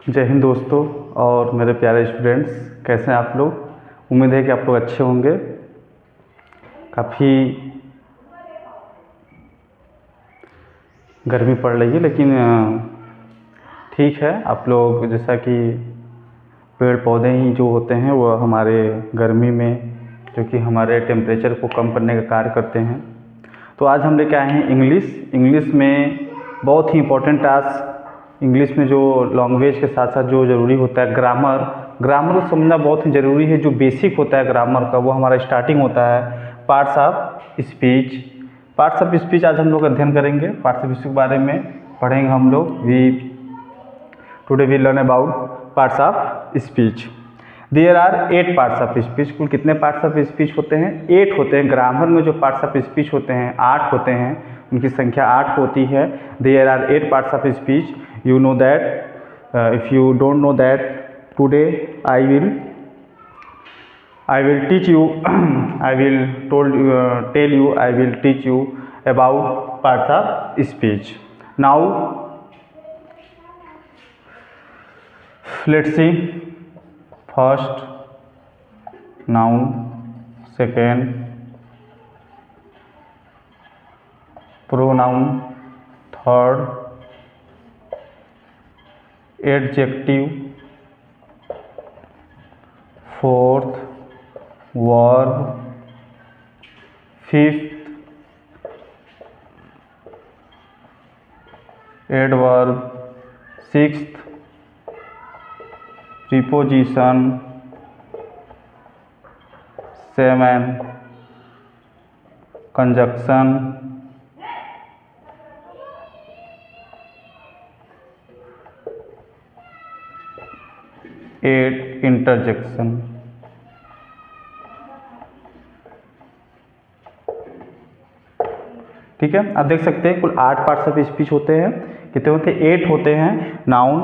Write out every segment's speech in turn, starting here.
जय हिंद दोस्तों और मेरे प्यारे स्टूडेंट्स, कैसे हैं आप लोग। उम्मीद है कि आप लोग अच्छे होंगे। काफ़ी गर्मी पड़ रही है लेकिन ठीक है। आप लोग जैसा कि पेड़ पौधे ही जो होते हैं वो हमारे गर्मी में जो कि हमारे टेम्परेचर को कम करने का कार्य करते हैं। तो आज हम लेके आए हैं इंग्लिश में बहुत ही इम्पोर्टेंट टास्क। इंग्लिश में जो लैंग्वेज के साथ साथ जो ज़रूरी होता है ग्रामर को समझना बहुत ही ज़रूरी है। जो बेसिक होता है ग्रामर का वो हमारा स्टार्टिंग होता है पार्ट्स ऑफ स्पीच। आज हम लोग अध्ययन करेंगे पार्ट्स ऑफ स्पीच के बारे में पढ़ेंगे हम लोग। Today we learn about parts of speech. There are 8 parts of speech. कुल कितने पार्ट्स ऑफ स्पीच होते हैं? 8 होते हैं। ग्रामर में जो पार्ट्स ऑफ स्पीच होते हैं 8 होते हैं, उनकी संख्या 8 होती है। There are 8 parts of speech. You know that. If you don't know that, today I will teach you. I will tell you. I will teach you about parts of speech. Now let's see. First noun, second pronoun, third adjective, fourth verb, fifth adverb, sixth preposition, seventh conjunction, 8 interjection. ठीक है, आप देख सकते हैं कुल 8 parts of speech होते हैं। कितने होते हैं? 8 होते हैं। Noun,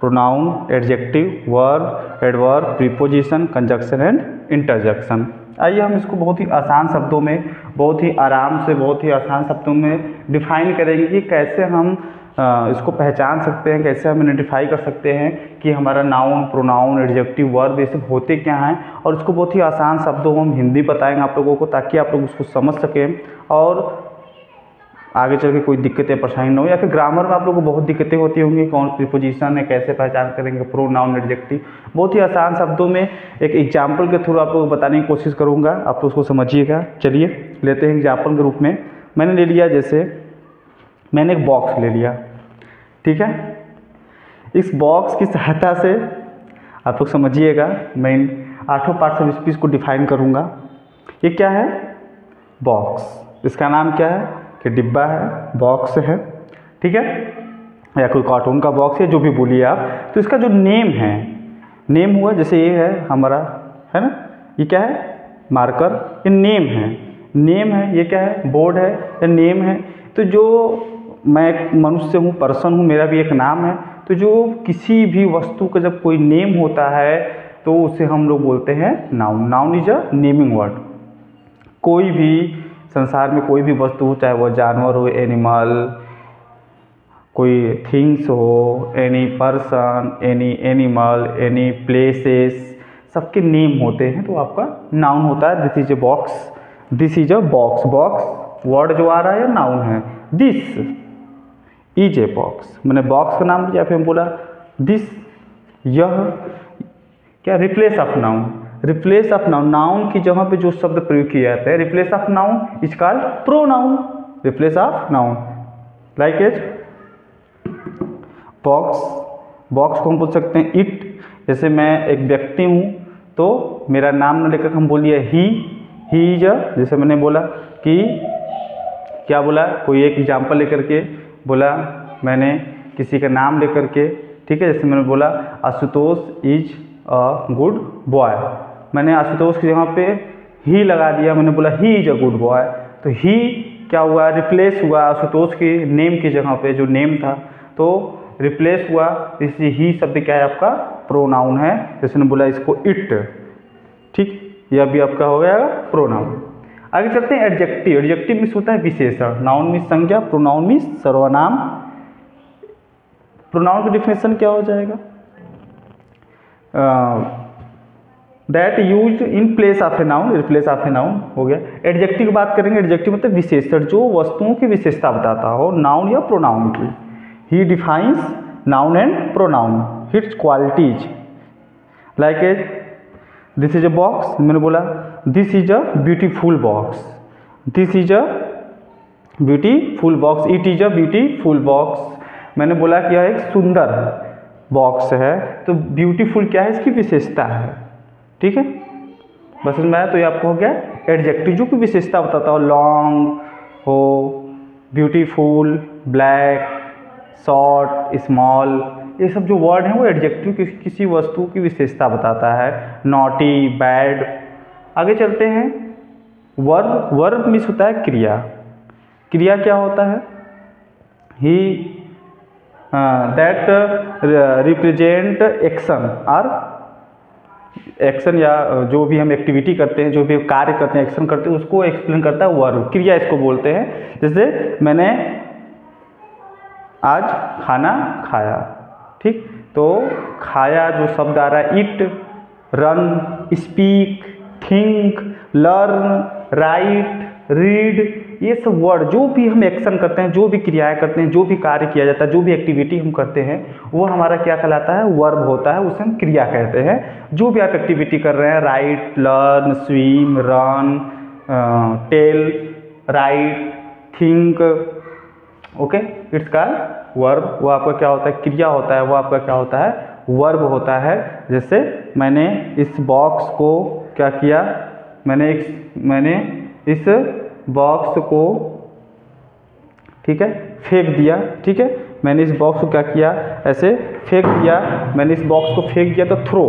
pronoun, adjective, verb, adverb, preposition, conjunction and interjection. आइए हम इसको बहुत ही आसान शब्दों में, बहुत ही आराम से, बहुत ही आसान शब्दों में डिफाइन करेंगे कि कैसे हम इसको पहचान सकते हैं, कैसे हम आइडेंटिफाई कर सकते हैं कि हमारा नाउन, प्रोनाउन, एडजेक्टिव, वर्ब ये सब होते क्या हैं। और इसको बहुत ही आसान शब्दों में हम हिंदी बताएंगे आप लोगों को, ताकि आप लोग उसको समझ सकें और आगे चल के कोई दिक्कतें परेशानी ना हो। या फिर ग्रामर में आप लोगों को बहुत दिक्कतें होती होंगी, कौन प्रीपोजिशन है, कैसे पहचान करेंगे, प्रोनाउन, एडजेक्टिव। बहुत ही आसान शब्दों में एक एग्जाम्पल के थ्रू आप लोगों को बताने की कोशिश करूँगा, आप लोग उसको समझिएगा। चलिए लेते हैं एग्जाम्पल के रूप में। मैंने ले लिया, जैसे मैंने एक बॉक्स ले लिया, ठीक है। इस बॉक्स की सहायता से आप लोग समझिएगा, मैं इन 8 पार्ट्स ऑफ स्पीच को डिफाइन करूँगा। ये क्या है? बॉक्स। इसका नाम क्या है? कि डिब्बा है, बॉक्स है, ठीक है, या कोई कार्टून का बॉक्स है, जो भी बोलिए आप। तो इसका जो नेम है, नेम हुआ, जैसे ये है हमारा, है ना, ये क्या है? मार्कर। ये नेम है। ये क्या है? बोर्ड है, ये नेम है। तो जो मैं एक मनुष्य हूँ, पर्सन हूँ, मेरा भी एक नाम है। तो जो किसी भी वस्तु का जब कोई नेम होता है तो उसे हम लोग बोलते हैं noun. Noun is a naming word. कोई भी संसार में कोई भी वस्तु हो, चाहे वो जानवर हो, एनिमल, कोई थिंग्स हो, any person, any animal, any places, सबके नेम होते हैं, तो आपका नाउन होता है। This is a box. This is a box. Box word जो आ रहा है नाउन है। दिस इज ए बॉक्स, मैंने बॉक्स का नाम लिया, फिर हम बोला दिस, यह क्या? Replace of noun. Replace of noun, noun की जगह पे जो शब्द प्रयोग किया जाता है, replace of noun is called pronoun. Replace of noun, like as box. Box को हम बोल सकते हैं इट। जैसे मैं एक व्यक्ति हूँ तो मेरा नाम न लेकर हम बोलिए ही इज अ। जैसे मैंने बोला कि क्या बोला, कोई एक एग्जाम्पल लेकर के बोला मैंने किसी का नाम लेकर के, ठीक है। जैसे मैंने बोला Ashutosh is a good boy. मैंने आशुतोष की जगह पे ही लगा दिया, मैंने बोला he is a good boy. तो ही क्या हुआ? रिप्लेस हुआ आशुतोष की नेम की जगह पे, जो नेम था तो रिप्लेस हुआ। इसलिए ही शब्द क्या है? आपका प्रोनाउन है। जैसे मैंने बोला इसको इट, ठीक, यह भी आपका हो गया प्रोनाउन। आगे चलते हैं एडजेक्टिव। एडजेक्टिव मीन्स होता है विशेषण। नाउन मीन्स संज्ञा, प्रोनाउन मीन्स सर्वनाम। प्रोनाउन की डिफिनेशन क्या हो जाएगा? That use in place of a noun, replace of a noun हो गया। एडजेक्टिव की बात करेंगे, एडजेक्टिव मतलब विशेषण जो वस्तुओं की विशेषता बताता हो, नाउन या प्रोनाउन की। He defines noun and pronoun its qualities like a this is a box, मैंने बोला this is a beautiful box, this is a beautiful box, it is a beautiful box. मैंने बोला कि यह एक सुंदर बॉक्स है, तो ब्यूटीफुल क्या है, इसकी विशेषता है। ठीक है, बस में तो ये आपको हो गया एडजेक्टिव जो की विशेषता बताता हो, लॉन्ग हो, ब्यूटीफुल, ब्लैक, शॉर्ट, स्मॉल, ये सब जो वर्ड हैं वो एडजेक्टिव किसी वस्तु की विशेषता बताता है। Naughty, bad. आगे चलते हैं, वर्ब। वर्ब मीन्स होता है क्रिया। क्रिया क्या होता है, ही दैट रिप्रेजेंट एक्शन और एक्शन, या जो भी हम एक्टिविटी करते हैं, जो भी कार्य करते हैं, एक्शन करते हैं, उसको एक्सप्लेन करता है वर्ब, क्रिया इसको बोलते हैं। जैसे मैंने आज खाना खाया, ठीक, तो खाया जो शब्द आ रहा है, it, run, speak, think, learn, right, read, ये सब वर्ड जो भी हम एक्शन करते हैं, जो भी क्रियाएं करते हैं, जो भी कार्य किया जाता है, जो भी एक्टिविटी हम करते हैं, वो हमारा क्या कहलाता है, वर्ब होता है, उसे हम क्रिया कहते हैं। जो भी आप एक्टिविटी कर रहे हैं, right, learn, swim, run, tell, write, think, okay, it's का वर्ब, वो आपका क्या होता है, क्रिया होता है, वो आपका क्या होता है, वर्ब होता है। जैसे मैंने इस बॉक्स को क्या किया, मैंने इस बॉक्स को, ठीक है, फेंक दिया। ठीक है, मैंने इस बॉक्स को क्या किया, ऐसे फेंक दिया, मैंने इस बॉक्स को फेंक दिया, तो throw,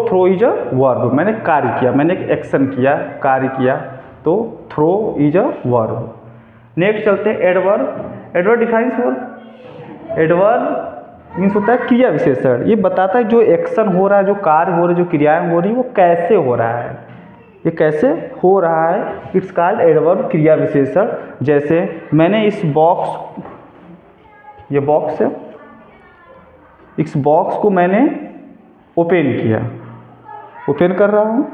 throw is a verb, मैंने कार्य किया, मैंने एक एक्शन किया, कार्य किया, तो throw is a verb. Next चलते हैं adverb. Adverb defines verb. Adverb means होता है क्रिया विशेषण, ये बताता है जो एक्शन हो रहा है, जो कार्य हो रहा है, जो क्रियाएं हो रही है, वो कैसे हो रहा है, ये कैसे हो रहा है, इट्स कॉल्ड एडवर्ब, क्रिया विशेषण। जैसे मैंने इस बॉक्स, ये बॉक्स है, इस बॉक्स को मैंने ओपन किया, ओपन कर रहा हूँ,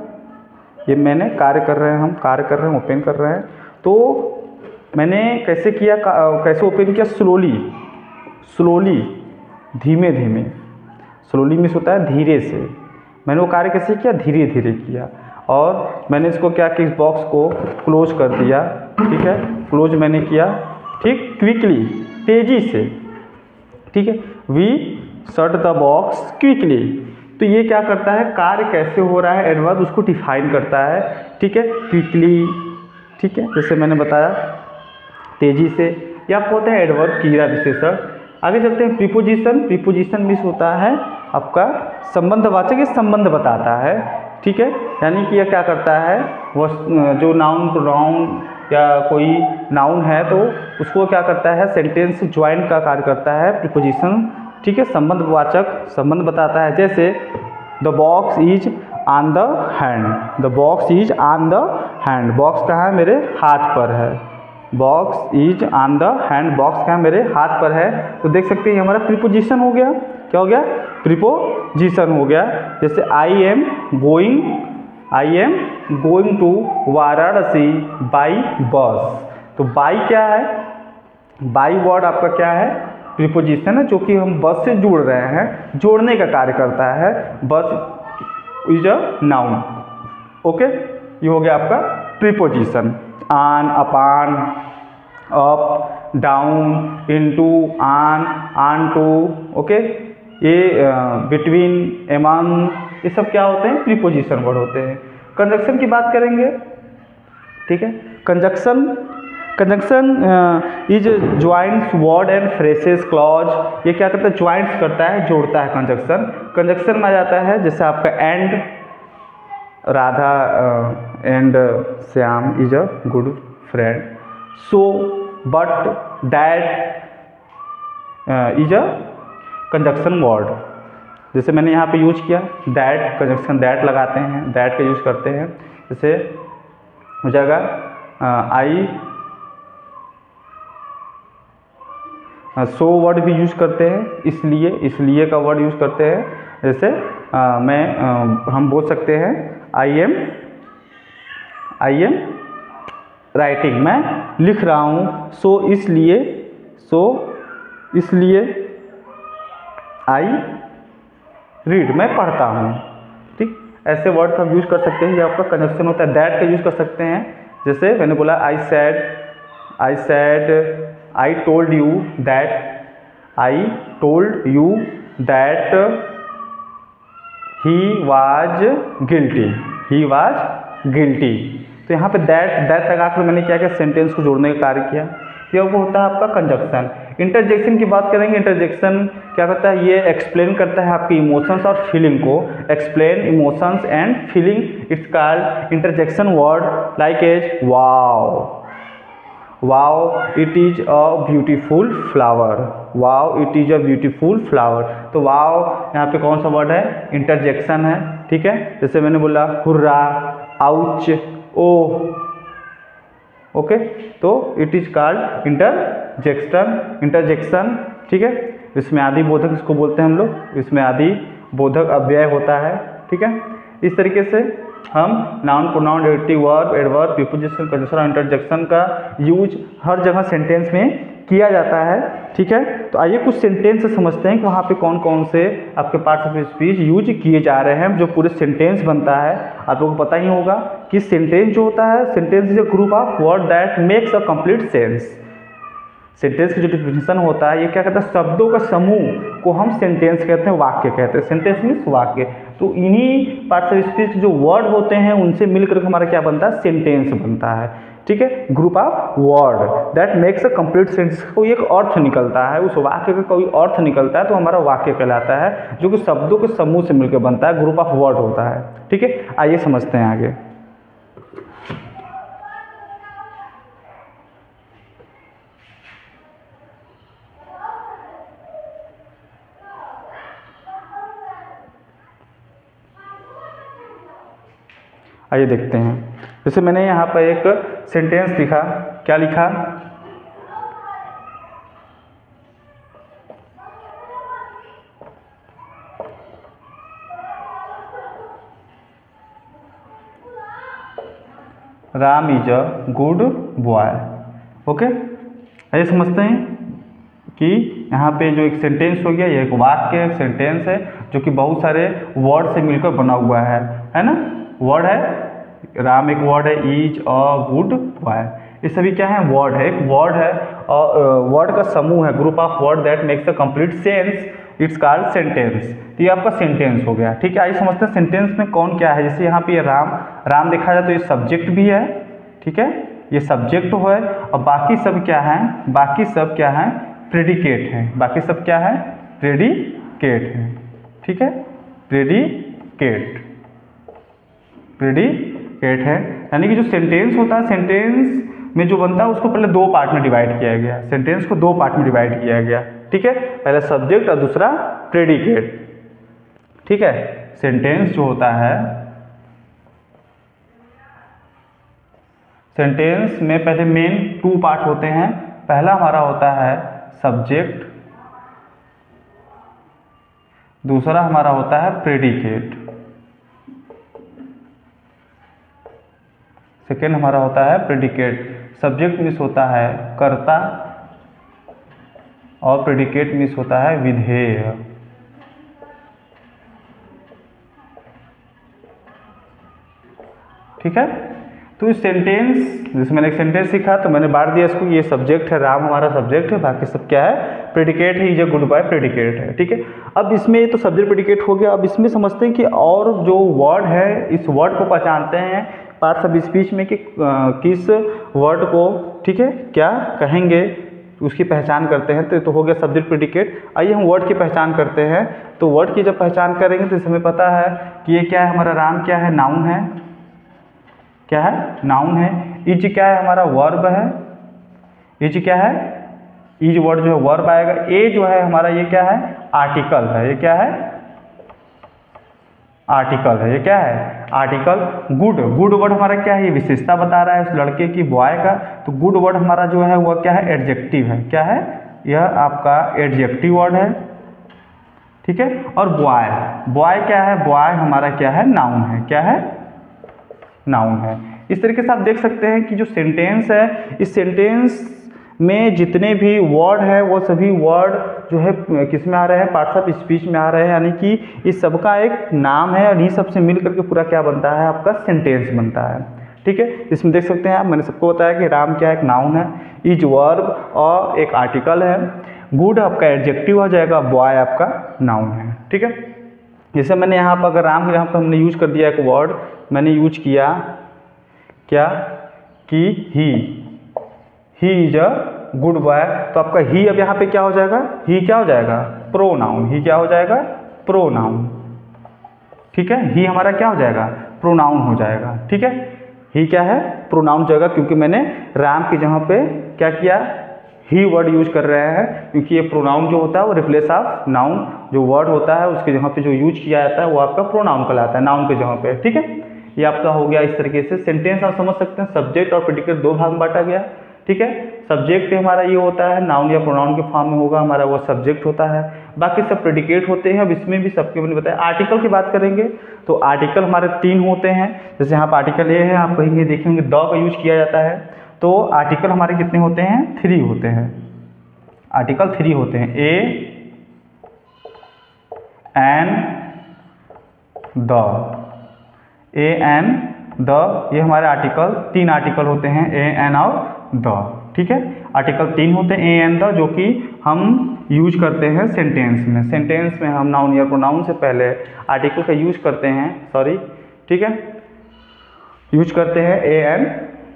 ये मैंने कार्य कर रहे हैं, हम कार्य कर रहे हैं, ओपन कर रहे हैं। तो मैंने कैसे किया, कैसे ओपन किया, स्लोली, धीमे धीमे, स्लोली मीन्स होता है धीरे से, मैंने वो कार्य कैसे किया, धीरे धीरे किया। और मैंने इसको क्या कि इस बॉक्स को क्लोज कर दिया, ठीक है, क्लोज मैंने किया, ठीक, क्विकली, तेजी से, ठीक है, we shut the box quickly. तो ये क्या करता है, कार्य कैसे हो रहा है, एडवर्ब उसको डिफाइन करता है, ठीक है, क्विकली, ठीक है, जैसे मैंने बताया तेजी से, ये आपको होता है एडवर्ब, क्रिया विशेषण। आगे चलते हैं प्रीपोजिशन। प्रीपोजिशन मीन्स होता है आपका संबंधवाचक, ये संबंध बताता है, ठीक है, यानी कि यह क्या करता है, वो जो नाउन, प्रोनाउन या कोई नाउन है तो उसको क्या करता है, सेंटेंस ज्वाइन का कार्य करता है प्रीपोजिशन, ठीक है, संबंधवाचक, संबंध बताता है। जैसे the box is on the hand, the box is on the hand, box कहाँ है, मेरे हाथ पर है, box is on the hand, box कहाँ मेरे हाथ पर है। तो देख सकते हैं हमारा प्रीपोजिशन हो गया, क्या हो गया, प्रीपोजिशन हो गया। जैसे I am going to Varanasi by bus, तो बाई क्या है, बाई वर्ड आपका क्या है, प्रीपोजिशन है, जो कि हम बस से जोड़ रहे हैं, जोड़ने का कार्य करता है, बस इज अ नाउन, ओके, ये हो गया आपका preposition. On, upon, up, down, into, on to, okay, ये बिटवीन, एमंग, ये सब क्या होते हैं, प्रीपोजिशन वर्ड होते हैं। कंजक्शन की बात करेंगे, ठीक है, conjunction is joints word and phrases clause, ये क्या करता है, ज्वाइंट्स करता है, जोड़ता है। कंजक्शन में आ जाता है जैसे आपका and, Radha and Shyam is a good friend, so, but, that is a conjunction word. जैसे मैंने यहाँ पे यूज किया दैट, कंजक्शन दैट लगाते हैं, दैट का यूज करते हैं। जैसे हो जाएगा आई, सो वर्ड भी यूज करते हैं, इसलिए का वर्ड यूज करते हैं, जैसे हम बोल सकते हैं आई एम राइटिंग, मैं लिख रहा हूँ, सो इसलिए आई रीड, मैं पढ़ता हूँ। ठीक, ऐसे वर्ड का यूज कर सकते हैं। ये आपका कंजक्शन होता है। दैट का यूज कर सकते हैं, जैसे मैंने बोला I said I told you that he was guilty. तो यहाँ पे दैट लगा कर मैंने क्या किया, सेंटेंस को जोड़ने का कार्य किया। ये वो होता है आपका कंजक्शन। इंटरजेक्शन की बात करेंगे। इंटरजेक्शन क्या करता है, ये एक्सप्लेन करता है आपके इमोशंस और फीलिंग को। Explain emotions and feeling, it's called interjection word like as wow it is a beautiful flower. तो वाओ यहाँ पे कौन सा वर्ड है, इंटरजेक्शन है। ठीक है, जैसे मैंने बोला हुर्रा, आउच, ओह, ओके, तो इट इज कॉल्ड इंटरजेक्शन। ठीक है, इसमें आदि बोधक इसको बोलते हैं हम लोग, इसमें आदि बोधक अव्यय होता है। ठीक है, इस तरीके से हम noun, pronoun, adjective, verb, adverb, preposition, conditional, interjection का यूज हर जगह सेंटेंस में किया जाता है। ठीक है, तो आइए कुछ सेंटेंस से समझते हैं कि वहाँ पे कौन कौन से आपके पार्ट्स ऑफ स्पीच यूज किए जा रहे हैं। जो पूरे सेंटेंस बनता है, आप लोगों को पता ही होगा कि सेंटेंस जो होता है, sentence is a group of word that makes a complete sense. Sentence की जो डिफिनेशन होता है, ये क्या कहता है, शब्दों का समूह को हम सेंटेंस कहते हैं, वाक्य कहते हैं। सेंटेंस मीन्स वाक्य। तो इन्हीं पार्ट्स ऑफ स्पीच जो वर्ड होते हैं उनसे मिलकर हमारा क्या बनता है, सेंटेंस बनता है। ठीक है, group of word that makes a complete sentence. कोई एक अर्थ निकलता है, उस वाक्य का कोई अर्थ निकलता है तो हमारा वाक्य कहलाता है, जो कि शब्दों के समूह से मिलकर बनता है, ग्रुप ऑफ वर्ड होता है। ठीक है, आइए समझते हैं आगे। आइए देखते हैं। जैसे मैंने यहाँ पर एक सेंटेंस लिखा, क्या लिखा, Ram is a good boy. Okay, आइए समझते हैं कि यहाँ पे जो एक सेंटेंस हो गया, ये एक वाक्य सेंटेंस है जो कि बहुत सारे वर्ड से मिलकर बना हुआ है ना। वर्ड है, राम एक वर्ड है, इज अ गुड बॉय, ये सभी क्या है, वर्ड है। एक वर्ड है और वर्ड का समूह है, group of word that makes a complete sense, it's called sentence. तो ये आपका सेंटेंस हो गया। ठीक है, आइए समझते हैं सेंटेंस में कौन क्या है। जैसे यहाँ पे ये राम देखा जाए तो ये सब्जेक्ट भी है। ठीक है, ये सब्जेक्ट है और बाकी सब क्या है, बाकी सब क्या है, प्रेडिकेट है। बाकी सब क्या है, प्रेडिकेट है। ठीक है, प्रेडिकेट है, यानी कि जो सेंटेंस होता है, सेंटेंस में जो बनता है उसको पहले दो पार्ट में डिवाइड किया गया। सेंटेंस को दो पार्ट में डिवाइड किया गया। ठीक है, पहला सब्जेक्ट और दूसरा प्रेडिकेट। ठीक है, सेंटेंस जो होता है, सेंटेंस में पहले मेन टू पार्ट होते हैं। पहला हमारा होता है सब्जेक्ट, दूसरा हमारा होता है प्रेडिकेट। सेकेंड हमारा होता है प्रेडिकेट। सब्जेक्ट मीन्स होता है कर्ता और प्रेडिकेट मीन्स होता है विधेय। ठीक है, तो इस सेंटेंस, जैसे मैंने एक सेंटेंस सीखा तो मैंने बांट दिया इसको, ये सब्जेक्ट है, राम हमारा सब्जेक्ट है, बाकी सब क्या है, प्रेडिकेट है, is a good boy predicate है। ठीक है, अब इसमें ये तो सब्जेक्ट प्रेडिकेट हो गया। अब इसमें समझते हैं कि और जो वर्ड है, इस वर्ड को पहचानते हैं पार्ट्स ऑफ स्पीच में कि किस वर्ड को, ठीक है, क्या कहेंगे, उसकी पहचान करते हैं। तो हो गया सब्जेक्ट प्रेडिकेट। आइए हम वर्ड की पहचान करते हैं। तो वर्ड की जब पहचान करेंगे तो हमें पता है कि ये क्या है, हमारा राम क्या है, नाउन है। क्या है, नाउन है। इज क्या है, हमारा वर्ब है। इज क्या है, इज वर्ड जो है वर्ब आएगा। ए जो है हमारा, ये क्या है, आर्टिकल है। ये क्या है, आर्टिकल है। ये क्या है, आर्टिकल। गुड वर्ड हमारा क्या है, ये विशेषता बता रहा है उस लड़के की, बॉय का। तो गुड वर्ड हमारा जो है वह क्या है, एडजेक्टिव है। क्या है, यह आपका एडजेक्टिव वर्ड है। ठीक है। और बॉय, बॉय क्या है, बॉय हमारा क्या है, नाउन है, क्या है, नाउन है। इस तरीके से आप देख सकते हैं कि जो सेंटेंस है, इस सेंटेंस में जितने भी वर्ड है वो सभी वर्ड जो है किस में आ रहे हैं, पार्ट्स ऑफ स्पीच में आ रहे हैं, यानी कि इस सबका एक नाम है और ये सबसे मिल करके पूरा क्या बनता है, आपका सेंटेंस बनता है। ठीक है, इसमें देख सकते हैं आप, मैंने सबको बताया कि राम क्या है, एक नाउन है, इज वर्ब और एक आर्टिकल है, गुड आपका एडजेक्टिव हो जाएगा, बॉय आपका नाउन है। ठीक है, जैसे मैंने यहाँ पर अगर राम यहाँ पर हमने यूज कर दिया एक वर्ड, मैंने यूज किया क्या कि he is a good boy, तो आपका ही अब यहाँ पे क्या हो जाएगा, ही क्या हो जाएगा, प्रोनाउन, ही क्या हो जाएगा, प्रोनाउन। ठीक है, ही हमारा क्या हो जाएगा, प्रोनाउन हो जाएगा। ठीक है, ही क्या है, प्रोनाउन हो जाएगा, क्योंकि मैंने राम की जगह पे क्या किया, ही वर्ड यूज कर रहे हैं, क्योंकि ये प्रोनाउन जो होता है वो रिप्लेस ऑफ नाउन जो वर्ड होता है उसके जगह पे जो यूज किया जाता है वो आपका प्रोनाउन कहलाता है, नाउन के जगह पे। ठीक है, ये आपका हो गया। इस तरीके से सेंटेंस आप समझ सकते हैं, सब्जेक्ट और प्रेडिकेट दो भाग में बांटा गया। ठीक है, सब्जेक्ट हमारा ये होता है, नाउन या प्रोनाउन के फॉर्म में होगा हमारा, वो सब्जेक्ट होता है, बाकी सब प्रेडिकेट होते हैं। अब इसमें भी सबके मैंने बताया। आर्टिकल की बात करेंगे तो आर्टिकल हमारे 3 होते हैं, जैसे यहाँ पर आर्टिकल ए है, आप कहेंगे देखेंगे द का यूज किया जाता है, तो आर्टिकल हमारे कितने होते हैं, 3 होते हैं, आर्टिकल 3 होते हैं, a an the, a an the, ये हमारे आर्टिकल 3 आर्टिकल होते हैं, ए एन और द। ठीक है, आर्टिकल 3 होते हैं ए एन द, जो कि हम यूज करते हैं सेंटेंस में। सेंटेंस में हम नाउन या प्रोनाउन से पहले आर्टिकल का यूज करते हैं, सॉरी, ठीक है, यूज करते हैं ए एन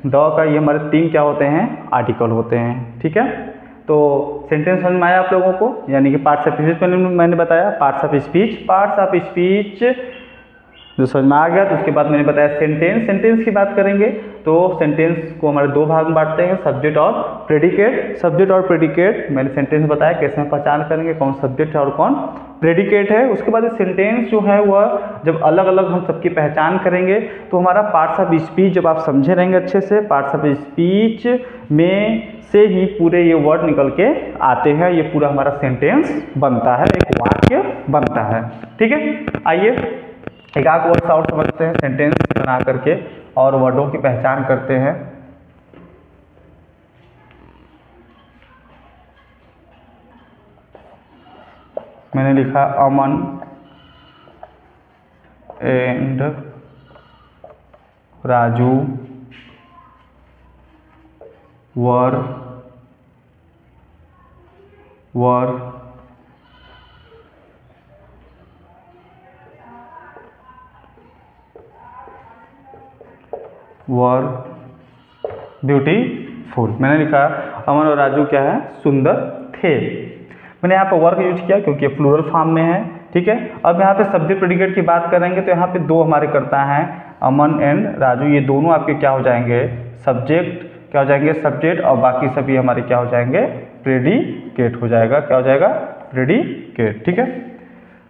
द का, ये हमारे 3 क्या होते हैं, आर्टिकल होते हैं। ठीक है, तो सेंटेंस समझ में आया आप लोगों को, यानी कि पार्ट्स ऑफ स्पीच मैंने बताया, parts of speech, parts of speech जो समझ में आ गया, तो उसके बाद मैंने बताया सेंटेंस। सेंटेंस की बात करेंगे तो सेंटेंस को हमारे 2 भाग में बांटते हैं, सब्जेक्ट और प्रेडिकेट। सब्जेक्ट और प्रेडिकेट मैंने सेंटेंस बताया कैसे हम पहचान करेंगे कौन सब्जेक्ट है और कौन प्रेडिकेट है। उसके बाद सेंटेंस जो है वह जब अलग अलग हम सबकी पहचान करेंगे तो हमारा पार्ट्स ऑफ स्पीच जब आप समझे रहेंगे अच्छे से, पार्ट्स ऑफ स्पीच में से ही पूरे ये वर्ड निकल के आते हैं, ये पूरा हमारा सेंटेंस बनता है, एक वाक्य बनता है। ठीक है, आइए एक आध वर्ड्स और समझते हैं सेंटेंस बना करके और वर्डों की पहचान करते हैं। मैंने लिखा अमन एंड राजू वर ब्यूटीफुल। मैंने लिखा अमन और राजू क्या है, सुंदर थे। मैंने यहाँ पर वर्क यूज किया क्योंकि प्लूरल फॉर्म में है। ठीक है, अब यहाँ पे सब्जेक्ट प्रेडिकेट की बात करेंगे तो यहाँ पे 2 हमारे करता है, अमन एंड राजू, ये दोनों आपके क्या हो जाएंगे, सब्जेक्ट क्या हो जाएंगे, सब्जेक्ट, और बाकी सभी हमारे क्या हो जाएंगे, प्रेडिकेट हो जाएगा, क्या हो जाएगा, प्रेडिकेट। ठीक है,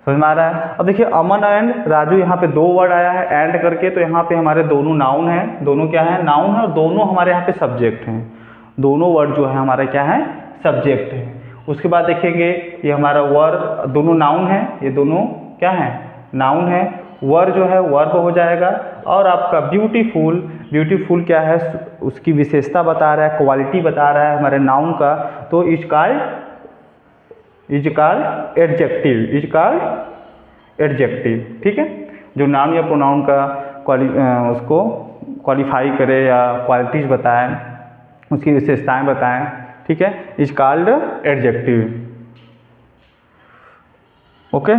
समझ में आ रहा है। अब देखिए अमन एंड राजू, यहाँ पे 2 वर्ड आया है एंड करके, तो यहाँ पे हमारे दोनों नाउन है, दोनों क्या है, नाउन है, और दोनों हमारे यहाँ पे सब्जेक्ट हैं, दोनों वर्ड जो है हमारे क्या है, सब्जेक्ट है। उसके बाद देखेंगे ये हमारा वर्ब, दोनों नाउन है, ये दोनों क्या है, नाउन है, वर्ब जो है वर्ब हो जाएगा। और आपका ब्यूटीफुल, ब्यूटीफुल क्या है, उसकी विशेषता बता रहा है, क्वालिटी बता रहा है हमारे नाउन का, तो is called adjective, is called adjective. ठीक है, जो नाउन या प्रोनाउन का उसको क्वालिफाई करे या क्वालिटीज बताएं, उसकी विशेषताएं बताएं। ठीक है, is called adjective. Okay,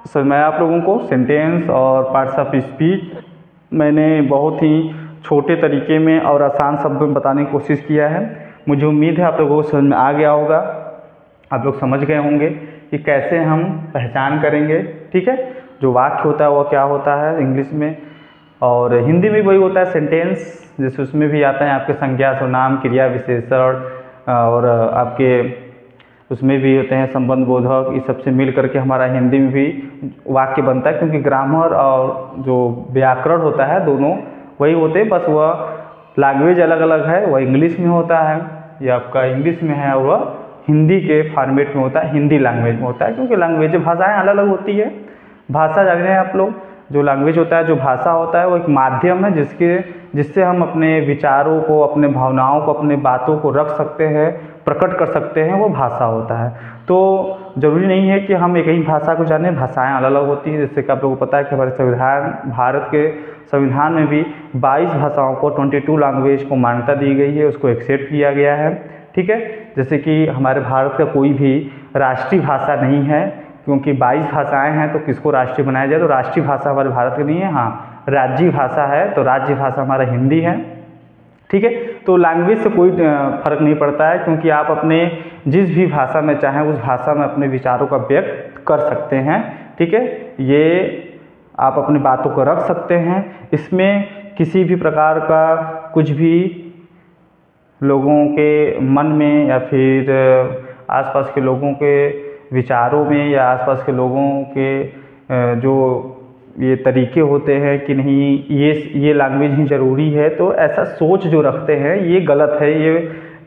sir मैं आप लोगों को सेंटेंस और पार्ट्स ऑफ स्पीच मैंने बहुत ही छोटे तरीके में और आसान शब्दों में बताने की कोशिश किया है। मुझे उम्मीद है आप लोगों को समझ में आ गया होगा, आप लोग समझ गए होंगे कि कैसे हम पहचान करेंगे। ठीक है, जो वाक्य होता है वो क्या होता है इंग्लिश में, और हिंदी में वही होता है सेंटेंस, जैसे उसमें भी आता है आपके संज्ञा, सर्वनाम, क्रिया, विशेषण, और आपके उसमें भी होते हैं संबंध बोधक, इस सबसे मिल करके हमारा हिंदी में भी वाक्य बनता है, क्योंकि ग्रामर और जो व्याकरण होता है दोनों वही होते हैं, बस वह लैंग्वेज अलग अलग है, वह इंग्लिश में होता है या आपका इंग्लिश में है, वह हिंदी के फॉर्मेट में होता है, हिंदी लैंग्वेज में होता है, क्योंकि लैंग्वेज भाषाएं अलग अलग होती है। भाषा जान रहे हैं आप लोग, जो लैंग्वेज होता है, जो भाषा होता है, वो एक माध्यम है जिससे हम अपने विचारों को, अपने भावनाओं को, अपने बातों को रख सकते हैं, प्रकट कर सकते हैं, वो भाषा होता है। तो ज़रूरी नहीं है कि हम एक ही भाषा को जानें, भाषाएं अलग अलग होती हैं। जैसे कि आप लोगों को पता है कि हमारे संविधान, भारत के संविधान में भी 22 भाषाओं को, 22 लैंग्वेज को मान्यता दी गई है, उसको एक्सेप्ट किया गया है। ठीक है, जैसे कि हमारे भारत का कोई भी राष्ट्रीय भाषा नहीं है, क्योंकि 22 भाषाएं हैं, तो किसको राष्ट्रीय बनाया जाए, तो राष्ट्रीय भाषा हमारे भारत की नहीं है। हाँ, राज्य भाषा है, तो राज्य भाषा हमारा हिंदी है। ठीक है, तो लैंग्वेज से कोई फर्क नहीं पड़ता है, क्योंकि आप अपने जिस भी भाषा में चाहें उस भाषा में अपने विचारों का व्यक्त कर सकते हैं। ठीक है, ये आप अपनी बातों को रख सकते हैं। इसमें किसी भी प्रकार का कुछ भी लोगों के मन में या फिर आसपास के लोगों के विचारों में या आसपास के लोगों के जो ये तरीके होते हैं कि नहीं ये लैंग्वेज ही ज़रूरी है, तो ऐसा सोच जो रखते हैं ये गलत है। ये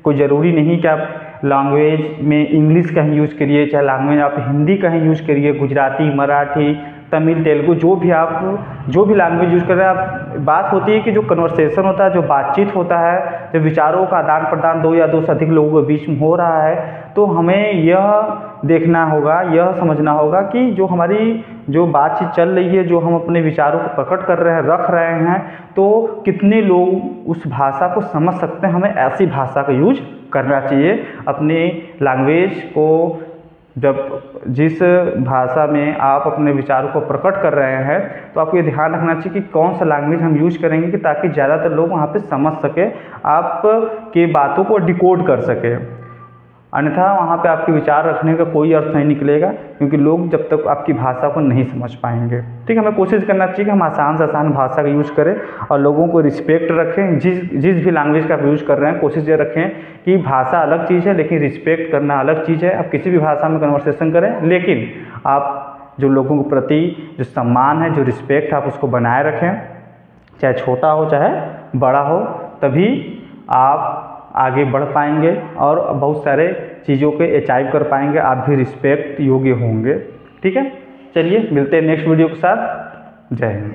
कोई ज़रूरी नहीं कि आप लैंग्वेज में इंग्लिश का ही यूज़ करिए, चाहे लैंग्वेज आप हिंदी का ही यूज़ करिए, गुजराती, मराठी, तमिल, तेलुगु, जो भी लैंग्वेज यूज़ कर रहे हैं आप। बात होती है कि जो कन्वर्सेशन होता है, जो बातचीत होता है, जो विचारों का आदान प्रदान दो या दो से अधिक लोगों के बीच में हो रहा है, तो हमें यह देखना होगा, यह समझना होगा कि जो हमारी जो बातचीत चल रही है, जो हम अपने विचारों को प्रकट कर रहे हैं, रख रहे हैं, तो कितने लोग उस भाषा को समझ सकते हैं। हमें ऐसी भाषा का यूज करना चाहिए। अपनी लैंग्वेज को जब जिस भाषा में आप अपने विचारों को प्रकट कर रहे हैं, तो आपको ये ध्यान रखना चाहिए कि कौन सा लैंग्वेज हम यूज करेंगे कि ताकि ज़्यादातर लोग वहाँ पे समझ सके, आपकी बातों को डिकोड कर सके। अन्यथा वहाँ पे आपके विचार रखने का कोई अर्थ नहीं निकलेगा, क्योंकि लोग जब तक आपकी भाषा को नहीं समझ पाएंगे। ठीक है, हमें कोशिश करना चाहिए कि हम आसान से आसान भाषा का यूज़ करें और लोगों को रिस्पेक्ट रखें। जिस भी लैंग्वेज का आप यूज़ कर रहे हैं, कोशिश ये रखें कि भाषा अलग चीज़ है, लेकिन रिस्पेक्ट करना अलग चीज़ है। आप किसी भी भाषा में कन्वर्सेशन करें, लेकिन आप जो लोगों के प्रति जो सम्मान है, जो रिस्पेक्ट है, आप उसको बनाए रखें, चाहे छोटा हो चाहे बड़ा हो। तभी आप आगे बढ़ पाएंगे और बहुत सारे चीज़ों के अचीव कर पाएंगे, आप भी रिस्पेक्ट योग्य होंगे। ठीक है, चलिए मिलते हैं नेक्स्ट वीडियो के साथ। जय हिंद।